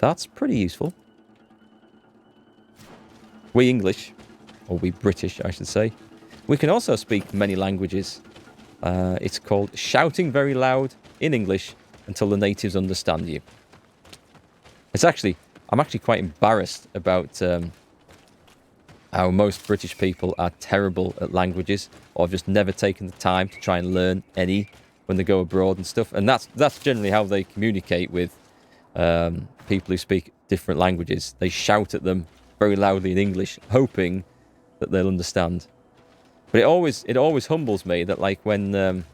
That's pretty useful. We English, or we British, I should say. We can also speak many languages. It's called shouting very loud in English until the natives understand you. I'm actually quite embarrassed about how most British people are terrible at languages, or have just never taken the time to try and learn any when they go abroad and stuff. And that's generally how they communicate with people who speak different languages. They shout at them very loudly in English, hoping that they'll understand. But it always humbles me that, like, when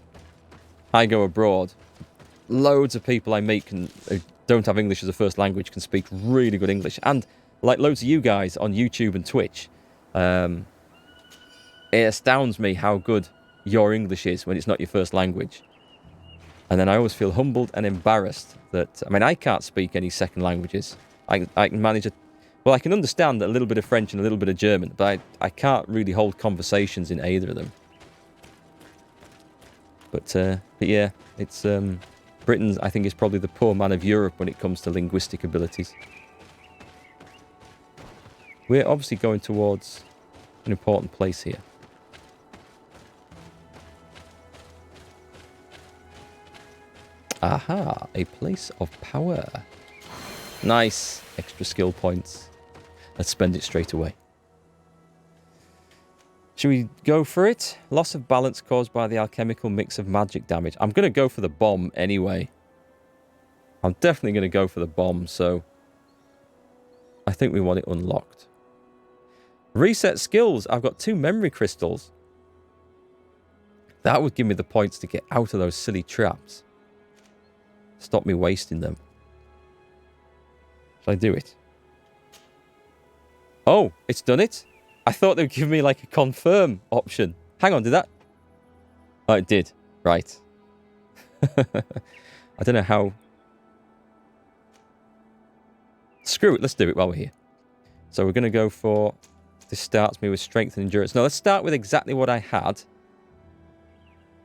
I go abroad, loads of people I meet who don't have English as a first language can speak really good English. And like loads of you guys on YouTube and Twitch, it astounds me how good your English is when it's not your first language. And then I always feel humbled and embarrassed that, I mean, I can't speak any second languages. I can manage I can understand a little bit of French and a little bit of German, but I can't really hold conversations in either of them. But yeah, it's Britain, I think, is probably the poor man of Europe when it comes to linguistic abilities. We're obviously going towards an important place here. Aha, a place of power. Nice, extra skill points. Let's spend it straight away. Should we go for it? Loss of balance caused by the alchemical mix of magic damage. I'm going to go for the bomb anyway. I'm definitely going to go for the bomb, so I think we want it unlocked. Reset skills. I've got 2 memory crystals. That would give me the points to get out of those silly traps. Stop me wasting them. Shall I do it? Oh, it's done it? I thought they would give me like a confirm option. Hang on, did that? Oh, it did. Right. I don't know how. Screw it, let's do it while we're here. So we're going to go for... This starts me with strength and endurance. No, let's start with exactly what I had.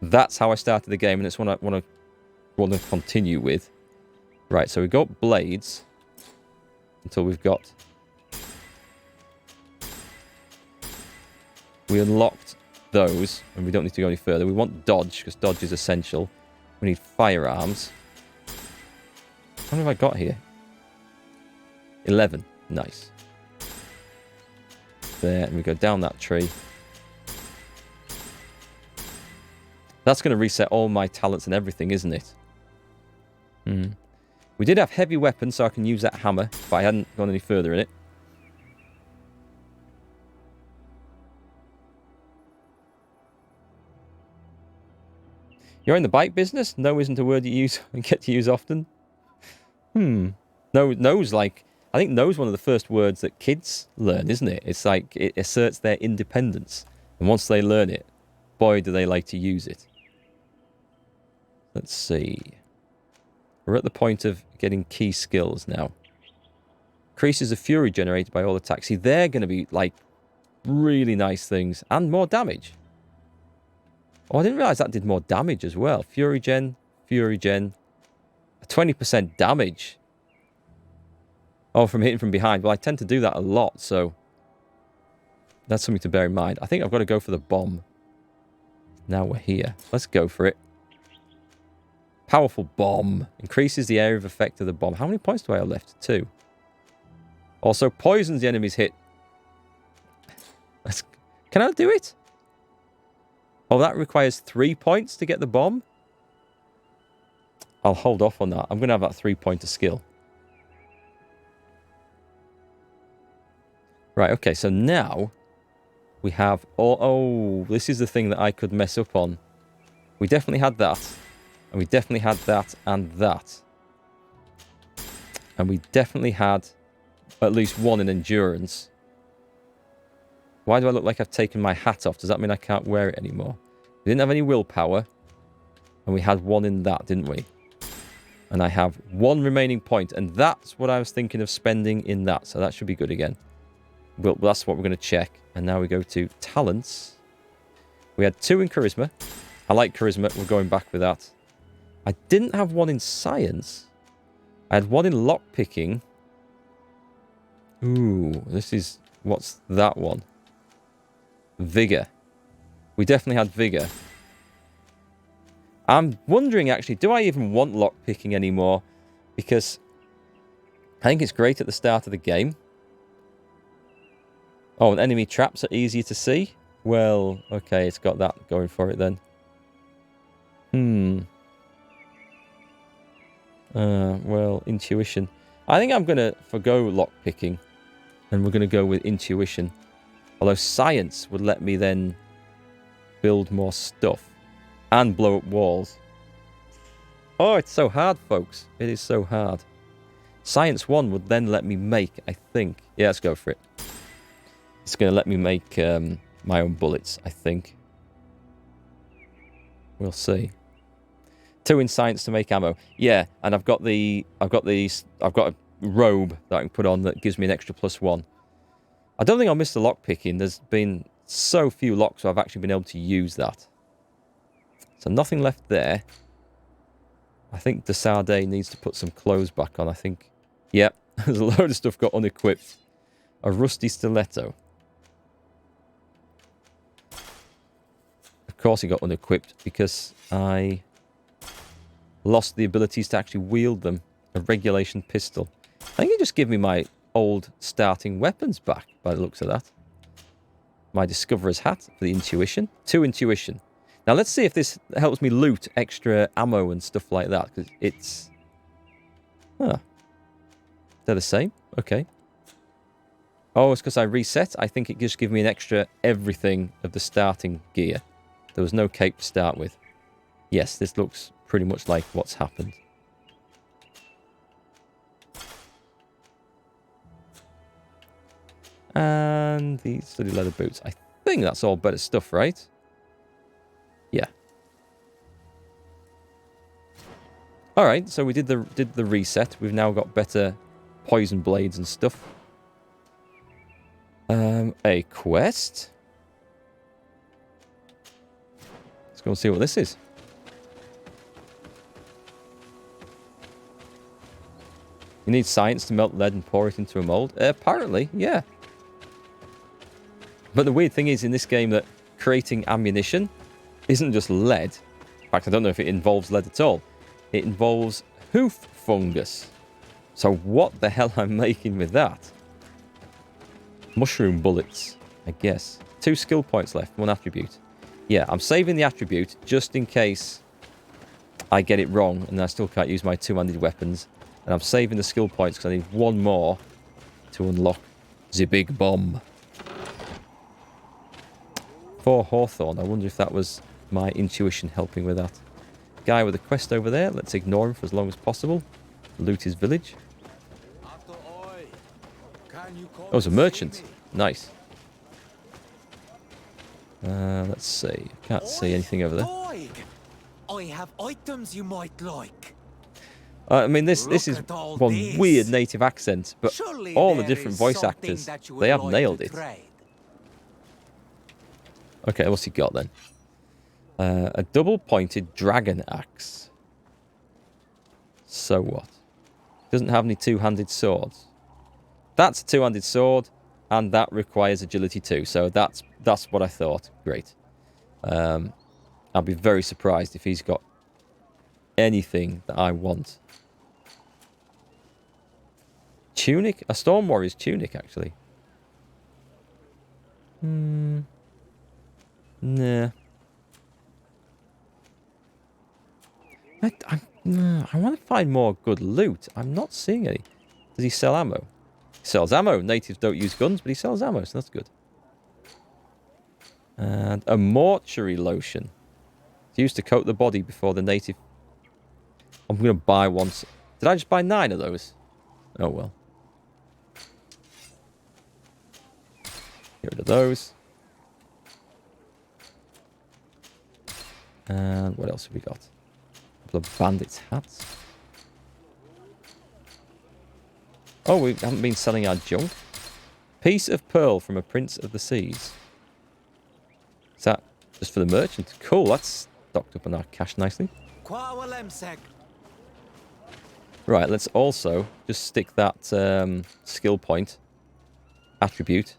That's how I started the game, and it's what I want to continue with. Right, so we've got blades until we've got... We unlocked those, and we don't need to go any further. We want dodge, because dodge is essential. We need firearms. How many have I got here? 11. Nice. There, and we go down that tree. That's going to reset all my talents and everything, isn't it? We did have heavy weapons, so I can use that hammer, but I hadn't gone any further in it. You're in the bike business? No isn't a word you use and get to use often. No's like... I think no's one of the first words that kids learn, isn't it? It's like it asserts their independence. And once they learn it, boy, do they like to use it. Let's see. We're at the point of getting key skills now. Increases the fury generated by all attacks. See, they're going to be like really nice things. And more damage. Oh, I didn't realise that did more damage as well. Fury gen. 20% damage. Oh, from hitting from behind. Well, I tend to do that a lot, so that's something to bear in mind. I think I've got to go for the bomb. Now we're here. Let's go for it. Powerful bomb. Increases the area of effect of the bomb. How many points do I have left? 2. Also poisons the enemy's hit. Can I do it? Oh, that requires 3 points to get the bomb? I'll hold off on that. I'm going to have that 3-pointer skill. Right, okay, so now we have... Oh, this is the thing that I could mess up on. We definitely had that. And we definitely had that and that. And we definitely had at least 1 in endurance. Why do I look like I've taken my hat off? Does that mean I can't wear it anymore? We didn't have any willpower. And we had 1 in that, didn't we? And I have 1 remaining point. And that's what I was thinking of spending in that. So that should be good again. Well, that's what we're going to check. And now we go to talents. We had 2 in charisma. I like charisma. We're going back with that. I didn't have 1 in science. I had 1 in lockpicking. Ooh, this is... What's that one? Vigor. We definitely had Vigor. I'm wondering, actually, do I even want lockpicking anymore? Because I think it's great at the start of the game. Oh, and enemy traps are easier to see? Well, okay, it's got that going for it then. Well, intuition. I think I'm going to forgo lockpicking. And we're going to go with intuition. Although science would let me then build more stuff. And blow up walls. Oh, it's so hard, folks. It is so hard. Science 1 would then let me make, I think. Yeah, let's go for it. It's going to let me make my own bullets, I think. We'll see. 2 in science to make ammo. Yeah, and I've got a robe that I can put on that gives me an extra +1. I don't think I'll miss the lock picking. There's been so few locks, so I've actually been able to use that. So nothing left there. I think the Sade needs to put some clothes back on, I think. Yep, there's a load of stuff got unequipped. A rusty stiletto. Of course he got unequipped because I lost the abilities to actually wield them. A regulation pistol. I think it just gave me my old starting weapons back by the looks of that. My discoverer's hat for the intuition. 2 intuition. Now let's see if this helps me loot extra ammo and stuff like that. Because it's... Huh. They're the same? Okay. Oh, it's because I reset? I think it just gives me an extra everything of the starting gear. There was no cape to start with. Yes, this looks pretty much like what's happened. And the study leather boots. I think that's all better stuff, right? Yeah. Alright, so we did the reset. We've now got better poison blades and stuff. A quest? Let's go and see what this is. You need science to melt lead and pour it into a mold? Apparently, yeah. But the weird thing is in this game that creating ammunition isn't just lead. In fact, I don't know if it involves lead at all. It involves hoof fungus. So what the hell I'm making with that? Mushroom bullets, I guess. 2 skill points left, 1 attribute. Yeah, I'm saving the attribute just in case I get it wrong and I still can't use my 2-handed weapons. And I'm saving the skill points because I need 1 more to unlock the big bomb. 4 Hawthorne. I wonder if that was my intuition helping with that. Guy with a quest over there. Let's ignore him for as long as possible. Loot his village. Oh, it's a merchant. Nice. Let's see. Can't see anything over there. I have items you might like. I mean, this is one weird native accent, but all the different voice actors, they have nailed it. Okay, what's he got then? A double-pointed dragon axe. So what? Doesn't have any 2-handed swords. That's a 2-handed sword, and that requires agility too. So that's what I thought. Great. I'll be very surprised if he's got anything that I want. Tunic? A Storm Warrior's tunic, actually. Nah. I want to find more good loot. I'm not seeing any. Does he sell ammo? He sells ammo. Natives don't use guns, but he sells ammo, so that's good. And a mortuary lotion. It's used to coat the body before the native... I'm going to buy one. Did I just buy 9 of those? Oh, well. Get rid of those. And what else have we got? A couple of bandits' hats. Oh, we haven't been selling our junk. Piece of pearl from a prince of the seas. Is that just for the merchant? Cool, that's stocked up on our cash nicely. Right, let's also just stick that skill point attribute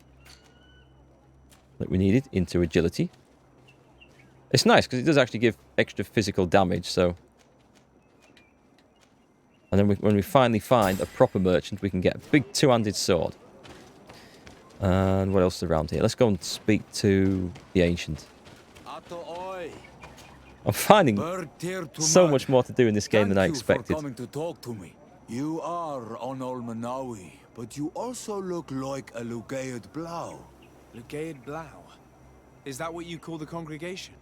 that we needed into agility. It's nice because it does actually give extra physical damage, so... And then when we finally find a proper merchant, we can get a big two-handed sword. And what else is around here? Let's go and speak to the ancient. I'm finding so much more to do in this game than I expected. Thank you for coming to talk to me. You are on Olmanawi, but you also look like a Lugaid Blau. Lugaid Blau? Is that what you call the congregation?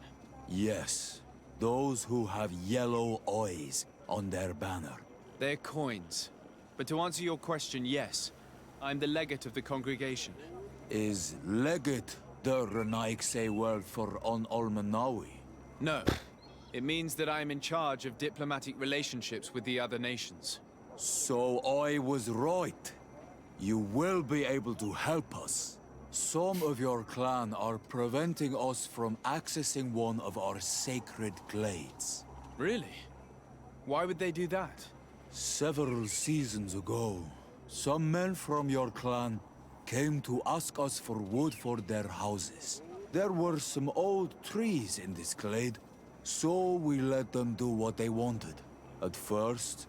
Yes, those who have yellow eyes on their banner. They're coins. But to answer your question, yes. I'm the legate of the congregation. Is legate the Renaikse word for on Olmanawi? No. It means that I am in charge of diplomatic relationships with the other nations. So I was right. You will be able to help us. Some of your clan are preventing us from accessing one of our sacred glades. Really? Why would they do that? Several seasons ago, some men from your clan came to ask us for wood for their houses. There were some old trees in this glade, so we let them do what they wanted. At first,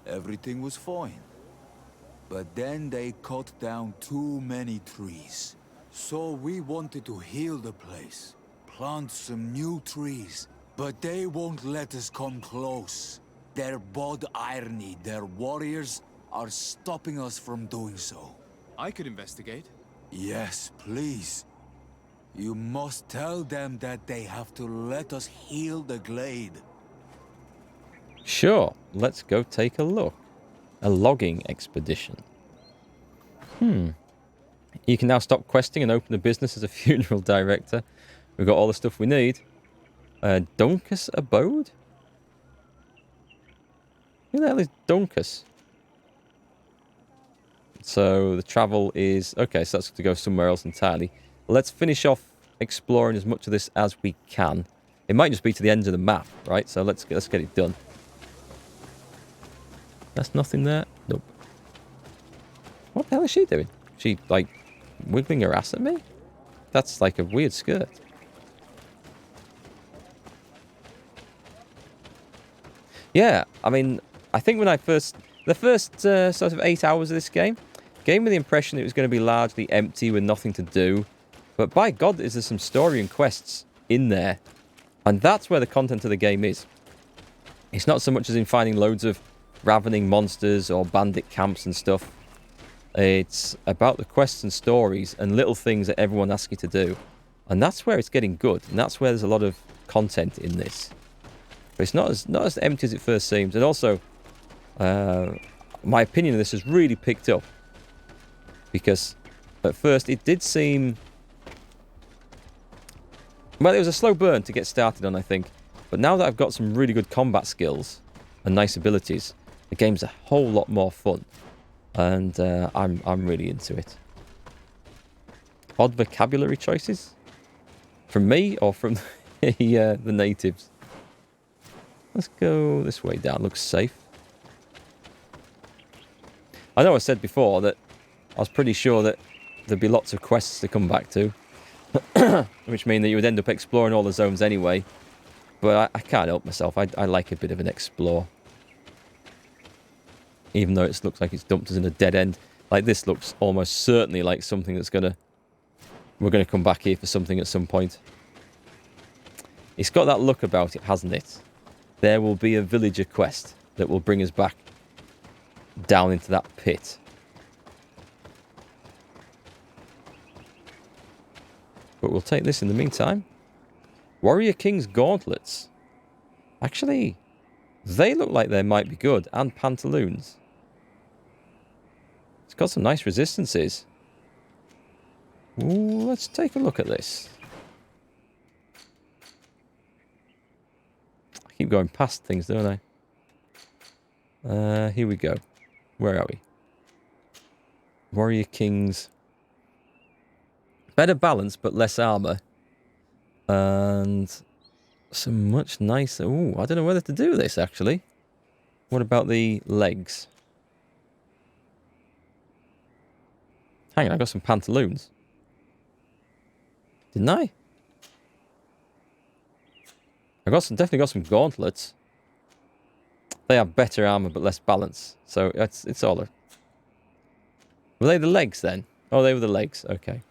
everything was fine. But then they cut down too many trees. So we wanted to heal the place, plant some new trees, but they won't let us come close. Their bod irony, their warriors, are stopping us from doing so. I could investigate. Yes, please. You must tell them that they have to let us heal the glade. Sure, let's go take a look. A logging expedition. You can now stop questing and open a business as a funeral director. We've got all the stuff we need. Dunkus Abode? Who the hell is Dunkus? So the travel is... Okay, so that's to go somewhere else entirely. Let's finish off exploring as much of this as we can. It might just be to the end of the map, right? So let's get it done. That's nothing there? Nope. What the hell is she doing? She, like, wiggling her ass at me? That's like a weird skirt. Yeah, I mean, I think when I first... The first sort of 8 hours of this game gave me the impression it was going to be largely empty with nothing to do. But by God, is there some story and quests in there. And that's where the content of the game is. It's not so much as in finding loads of ravening monsters or bandit camps and stuff. It's about the quests and stories and little things that everyone asks you to do. And that's where it's getting good. And that's where there's a lot of content in this. But it's not as empty as it first seems. And also, my opinion of this has really picked up. Because at first it did seem... Well, it was a slow burn to get started on, I think. But now that I've got some really good combat skills and nice abilities, the game's a whole lot more fun. And I'm really into it. Odd vocabulary choices? From me or from the natives? Let's go this way down. Looks safe. I know I said before that I was pretty sure that there'd be lots of quests to come back to. Which mean that you would end up exploring all the zones anyway. But I can't help myself. I like a bit of an explore. Even though it looks like it's dumped us in a dead end. Like this looks almost certainly like something that's gonna... We're gonna come back here for something at some point. It's got that look about it, hasn't it? There will be a villager quest that will bring us back down into that pit. But we'll take this in the meantime. Warrior King's Gauntlets. Actually, they look like they might be good. And pantaloons. It's got some nice resistances. Ooh, let's take a look at this. I keep going past things, don't I? Here we go. Where are we? Warrior King's... Better balance, but less armor. And some much nicer... Ooh, I don't know whether to do this, actually. What about the legs? Hang on, I got some pantaloons. Didn't I? Definitely got some gauntlets. They have better armor but less balance. So it's all a... Were they the legs then? Oh, they were the legs. Okay.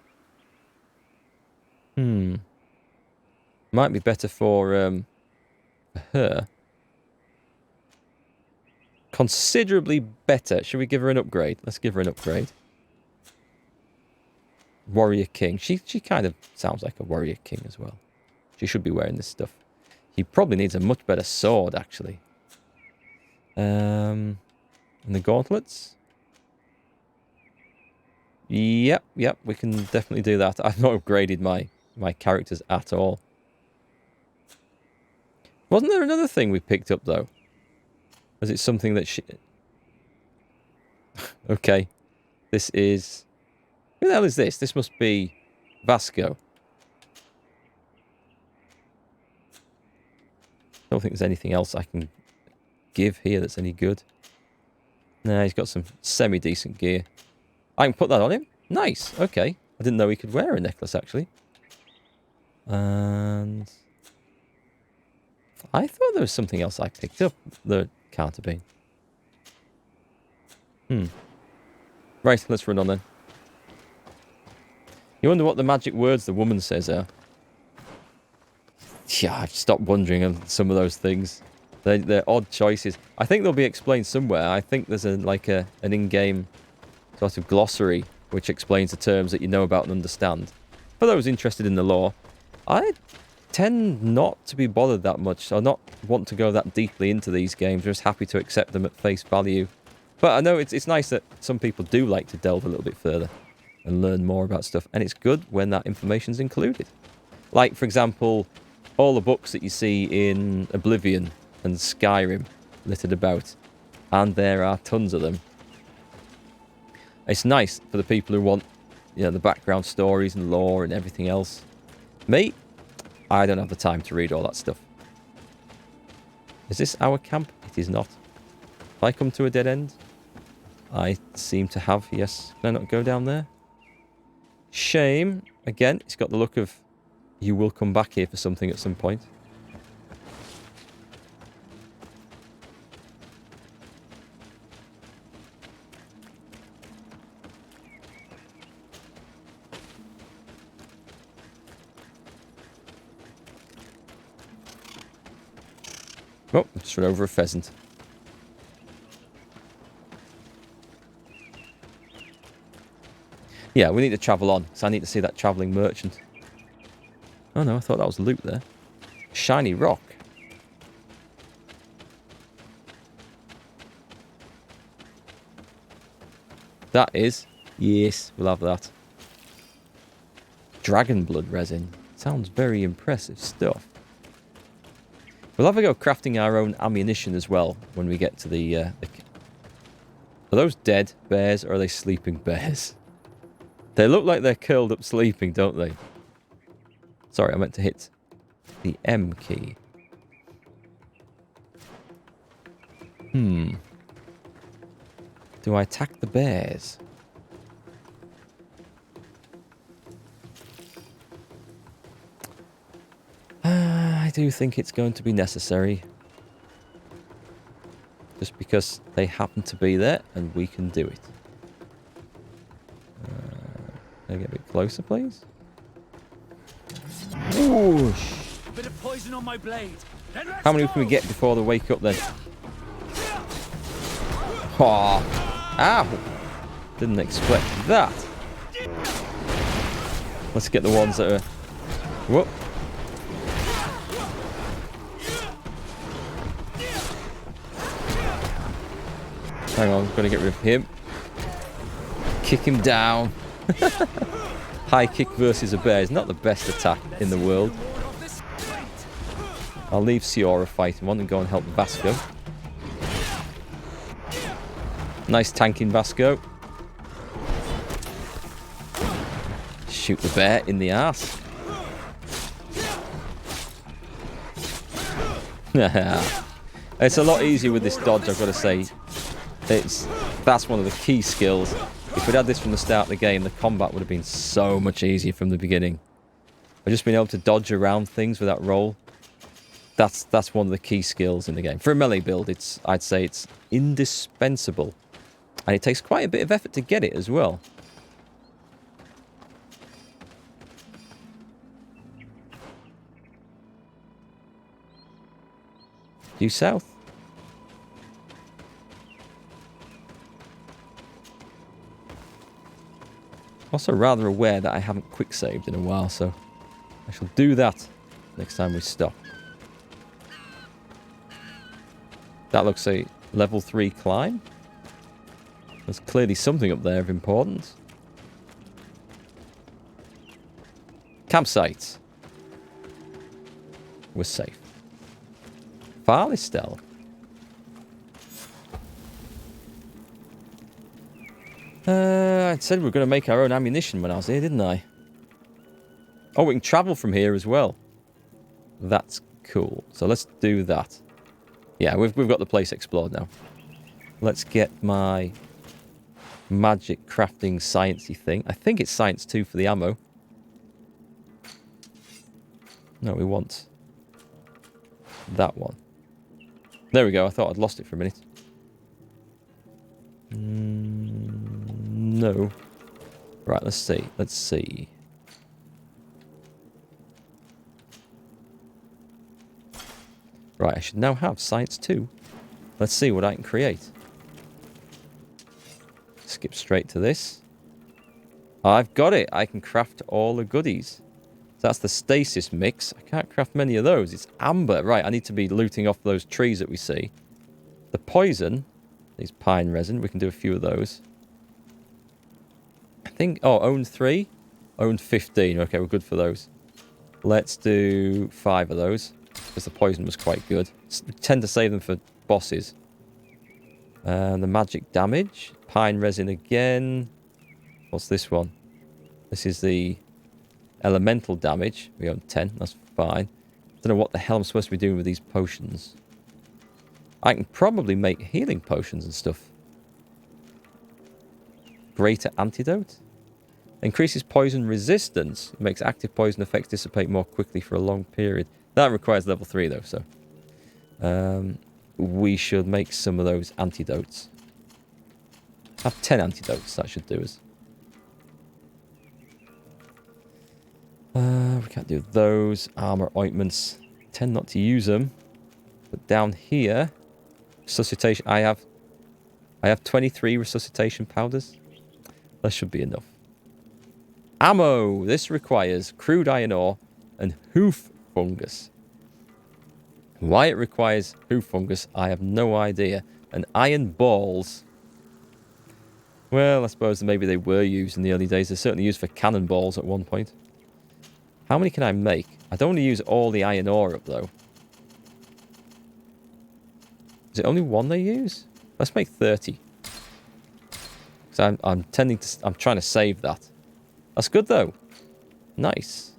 Might be better for her. Considerably better. Should we give her an upgrade? Let's give her an upgrade. Warrior King. She kind of sounds like a Warrior King as well. She should be wearing this stuff. He probably needs a much better sword, actually. And the gauntlets? Yep, we can definitely do that. I've not upgraded my characters at all. Wasn't there another thing we picked up, though? Was it something that she... Okay. This is... Who the hell is this? This must be Vasco. I don't think there's anything else I can give here that's any good. Nah, he's got some semi-decent gear. I can put that on him? Nice, okay. I didn't know he could wear a necklace, actually. And... I thought there was something else I picked up. There can't have been. Right, let's run on then. You wonder what the magic words the woman says are. Yeah, I've stopped wondering on some of those things. They're odd choices. I think they'll be explained somewhere. I think there's an in-game sort of glossary which explains the terms that you know about and understand. For those interested in the lore, I tend not to be bothered that much, or not want to go that deeply into these games. I'm just happy to accept them at face value. But I know it's nice that some people do like to delve a little bit further and learn more about stuff, and it's good when that information's included. Like, for example, all the books that you see in Oblivion and Skyrim littered about, and there are tons of them. It's nice for the people who want, you know, the background stories and lore and everything else. Me, I don't have the time to read all that stuff. Is this our camp? It is not. If I come to a dead end, I seem to have, yes. Can I not go down there? Shame. Again, it's got the look of you will come back here for something at some point. Oh, just run over a pheasant. Yeah, we need to travel on, because I need to see that travelling merchant. Oh no, I thought that was loot there. Shiny rock. That is. Yes, we'll have that. Dragon blood resin. Sounds very impressive stuff. We'll have a go crafting our own ammunition as well when we get to the... Are those dead bears or are they sleeping bears? They look like they're curled up sleeping, don't they? Sorry, I meant to hit the M key. Do I attack the bears? I do think it's going to be necessary. Just because they happen to be there and we can do it. Can I get a bit closer, please? Whoosh. A bit of poison on my blade. How many can we get before they wake up then? Oh, ow! Didn't expect that. Let's get the ones that are... Whoop. Hang on, I'm gonna get rid of him. Kick him down. High kick versus a bear is not the best attack in the world. I'll leave Siora fighting one and go and help Vasco. Nice tanking Vasco. Shoot the bear in the arse. It's a lot easier with this dodge, I've got to say. That's one of the key skills. If we'd had this from the start of the game, the combat would have been so much easier from the beginning. But just being able to dodge around things with that roll, that's one of the key skills in the game. For a melee build, I'd say it's indispensable. And it takes quite a bit of effort to get it as well. Due south. Also rather aware that I haven't quick saved in a while, so I shall do that next time we stop. That looks a level 3 climb. There's clearly something up there of importance. Campsite. We're safe. Farley-Stell. I said we were going to make our own ammunition when I was here, didn't I? Oh, we can travel from here as well. That's cool. So let's do that. Yeah, we've got the place explored now. Let's get my magic crafting sciencey thing. I think it's science 2 for the ammo. No, we want that one. There we go. I thought I'd lost it for a minute. No. Right, let's see. Let's see. Right, I should now have science 2. Let's see what I can create. Skip straight to this. I've got it. I can craft all the goodies. So that's the stasis mix. I can't craft many of those. It's amber. Right, I need to be looting off those trees that we see. The poison is pine resin. We can do a few of those. I think... Oh, own 3. Own 15. Okay, we're good for those. Let's do 5 of those. Because the poison was quite good. We tend to save them for bosses. The magic damage. Pine resin again. What's this one? This is the elemental damage. We own 10. That's fine. Don't know what the hell I'm supposed to be doing with these potions. I can probably make healing potions and stuff. Greater antidote. Increases poison resistance. It makes active poison effects dissipate more quickly for a long period. That requires level 3 though, so... we should make some of those antidotes. Have 10 antidotes, that should do us. We can't do those. Armor ointments. Tend not to use them. But down here... Resuscitation. I have 23 resuscitation powders. That should be enough. Ammo! This requires crude iron ore and hoof fungus. Why it requires hoof fungus, I have no idea. And iron balls. Well, I suppose maybe they were used in the early days. They're certainly used for cannonballs at one point. How many can I make? I don't want to use all the iron ore up, though. Is it only one they use? Let's make 30. Because I'm trying to save that. That's good, though. Nice.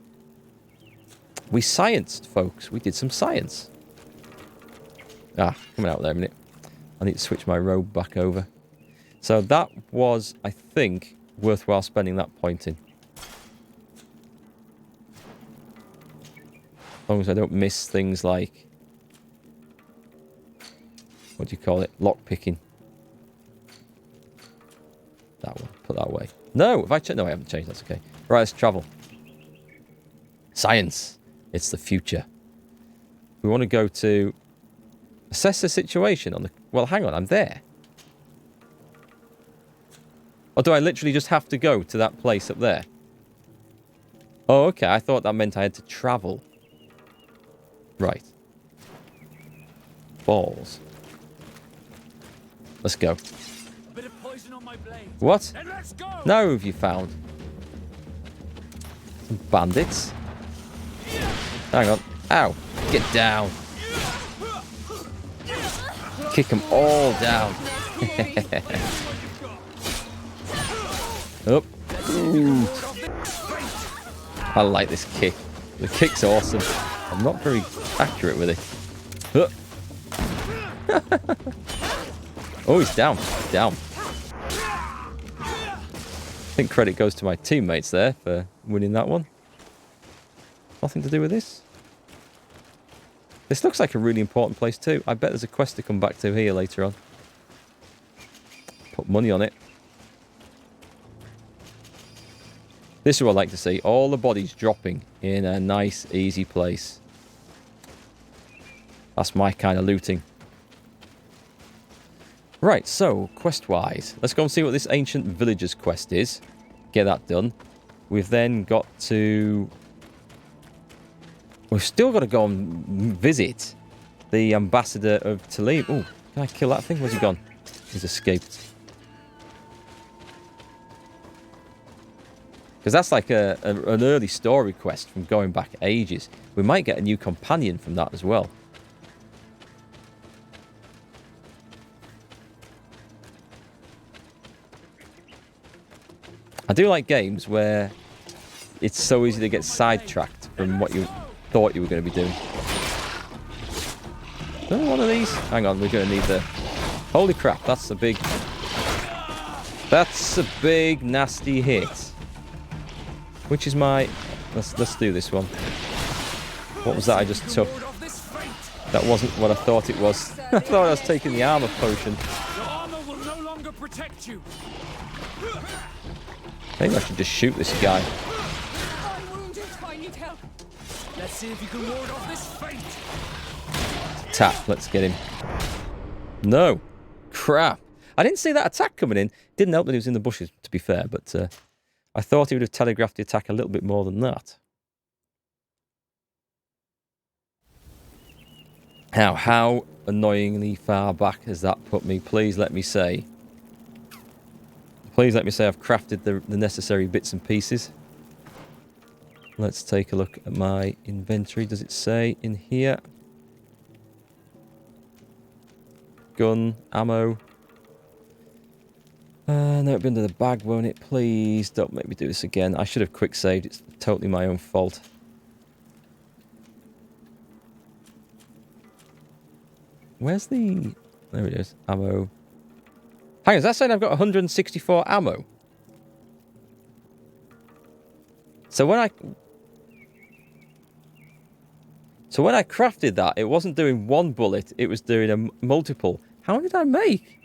We scienced, folks. We did some science. Ah, coming out there a minute. I need to switch my robe back over. So that was, I think, worthwhile spending that point in. As long as I don't miss things like... What do you call it? Lockpicking. That one. Put that away. No! Have I changed? No, I haven't changed. That's okay. Right, let's travel. Science. It's the future. We want to go to... Assess the situation on the... Well, hang on. I'm there. Or do I literally just have to go to that place up there? Oh, okay. I thought that meant I had to travel. Right. Balls. Let's go. A bit of poison on my blade. What? Then let's go. No, have you found? Some bandits. Hang on. Ow. Get down. Kick them all down. Up. Ooh. I like this kick. The kick's awesome. I'm not very accurate with it. Oh, he's down. He's down. think credit goes to my teammates there for winning that one. Nothing to do with this. This looks like a really important place too. I bet there's a quest to come back to here later on. Put money on it. This is what I like to see. All the bodies dropping in a nice, easy place. That's my kind of looting. Right, so, quest-wise. Let's go and see what this Ancient Villagers quest is. Get that done. We've then got to... We've still got to go and visit the Ambassador of Talim. Oh, can I kill that thing? Where's he gone? He's escaped. Because that's like an early story quest from going back ages. We might get a new companion from that as well. I do like games where it's so easy to get sidetracked from what you thought you were going to be doing. Another one of these? Hang on, we're going to need the... Holy crap, that's a big... That's a big, nasty hit. Which is my... Let's do this one. What was that I just took? That wasn't what I thought it was. I thought I was taking the armor potion. Your armor will no longer protect you. Maybe I should just shoot this guy. I'm wounded. I need help. Let's see if you can ward off this fate. Tap, let's get him. No. Crap. I didn't see that attack coming in. Didn't help that he was in the bushes, to be fair, but I thought he would have telegraphed the attack a little bit more than that. Now, how annoyingly far back has that put me? Please let me say. Please let me say I've crafted the necessary bits and pieces. Let's take a look at my inventory. Does it say in here? Gun, ammo. No, it'll be under the bag, won't it? Please don't make me do this again. I should have quick saved. It's totally my own fault. Where's the... There it is. Ammo. Hang on, is that saying I've got 164 ammo? So when I crafted that, it wasn't doing one bullet, it was doing a multiple. How many did I make?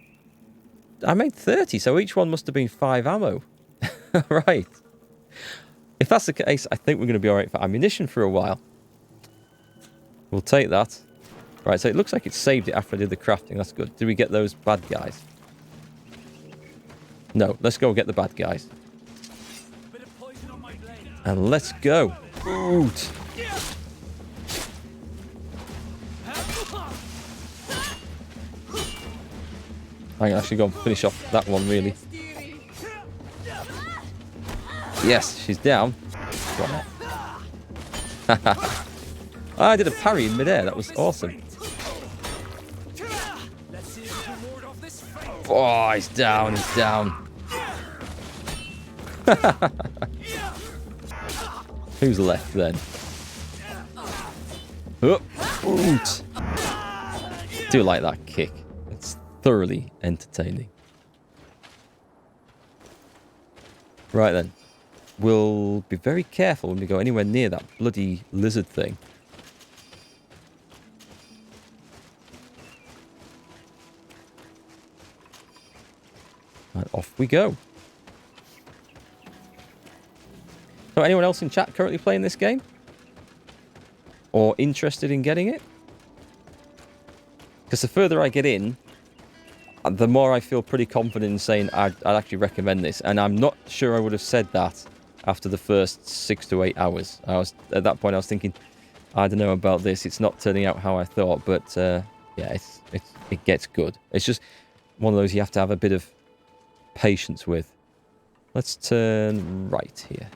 I made 30, so each one must have been 5 ammo. Right. If that's the case, I think we're going to be alright for ammunition for a while. We'll take that. Right, so it looks like it saved it after I did the crafting. That's good. Did we get those bad guys? No, let's go get the bad guys. And let's go. Boot. I can actually go and finish off that one, really. Yes, she's down. I did a parry in midair. That was awesome. Oh, he's down. He's down. Who's left then? Oh, boot. Do like that kick. It's thoroughly entertaining. Right then. We'll be very careful when we go anywhere near that bloody lizard thing. And off we go. So anyone else in chat currently playing this game? Or interested in getting it? Because the further I get in, the more I feel pretty confident in saying I'd actually recommend this. And I'm not sure I would have said that after the first 6 to 8 hours. At that point I was thinking, I don't know about this. It's not turning out how I thought. But yeah, it gets good. It's just one of those you have to have a bit of patience with. Let's turn right here.